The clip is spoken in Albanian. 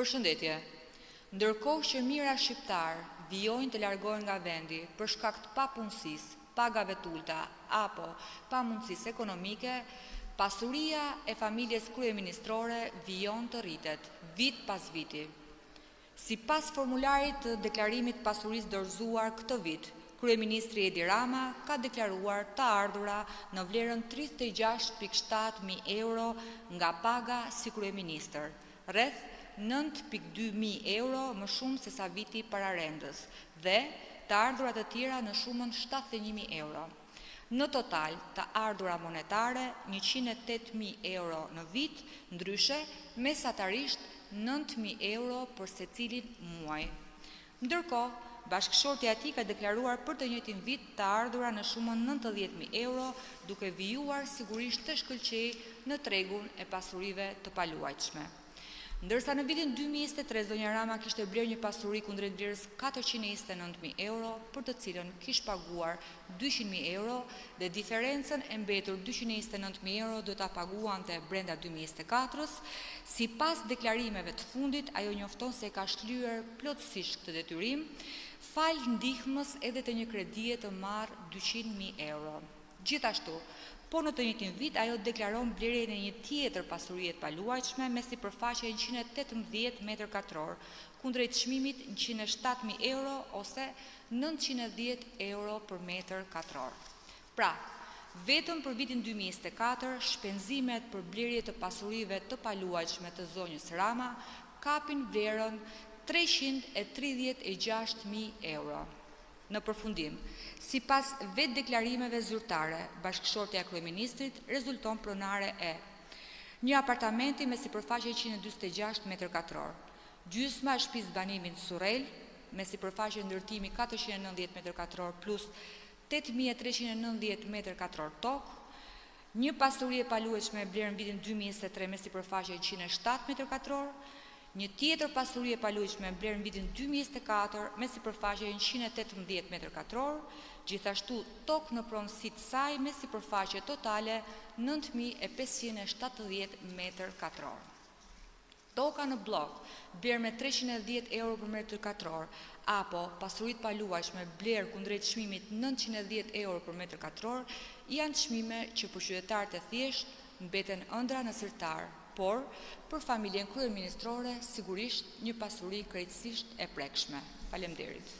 Përshëndetje. Ndërkohë që mijëra shqiptar vijojnë të largohen nga vendi për shkak të papunësisë, pagave të ulta apo pamundësisë ekonomike, pasuria e familjes kryeministrore vijon të rritet vit pas viti. Sipas formularit të deklarimit të pasurisë dorëzuar këtë vit, Kryeministri Edi Rama ka deklaruar të ardhura në vlerën 36.700 euro nga paga si kryeministër, rreth 9.200 euro më shumë se sa viti pararendës dhe të ardhurat të tjera në shumën 71.000 euro. Në total, të ardhura monetare 108.000 euro në vit, ndryshe mesatarisht 9.000 euro për secilin muaj. Ndërkohë, bashkëshortja e tij ka deklaruar për të njëjtin vit të ardhura në shumën 90.000 euro, duke vijuar sigurisht të shkëlqejë në tregun e pasurive të paluajtshme. Ndërsa në vitin 2023 zonja Rama kishte blerë një pasuri kundrejt vlerës 429.000 euro, për të cilën kishte paguar 200.000 euro dhe diferencën e mbetur 229.000 euro do ta paguante brenda 2024-s. Sipas deklarimeve të fundit, ajo njofton se ka shlyer plotësisht këtë detyrim, fal ndihmës edhe të një kredie të marrë 200.000 euro. Gjithashtu, po në të njëjtin vit ajo deklaron blerjen e një tjetër pasurie të paluajtshme me sipërfaqe 118 m2, kundrejt çmimit 107.000 euro ose 910 euro për metër katror. Pra, vetëm për vitin 2024, shpenzimet për blerje të pasurive të paluajtshme të zonjës Rama kapin vlerën 336.000 euro. Në përfundim, sipas vetë deklarimeve zyrtare, bashkëshortja e kryeministrit rezulton pronare e një apartamenti me sipërfaqe 146 m2, gjysma e shtëpisë banimit Surrel me sipërfaqe ndërtimi 490 m2 plus 8.390 m2 tokë, një pasuri e paluajtshme e blerë në vitin 2023 me sipërfaqe 107 m2, një tjetër pasuri e paluajtshme e blerë në vitin 2024 me sipërfaqe 118 m2, gjithashtu tokë në pronësi të saj me sipërfaqe totale 9.570 m2. Toka në blok blerë me 310 euro për metër katror apo pasurit paluajtshme blerë kundrejt çmimit 910 euro për metër katror janë çmime që për qytetarët e thjeshtë mbeten ëndra në sirtar, por për familjen kryeministrore sigurisht një pasuri krejtësisht e prekshme. Faleminderit.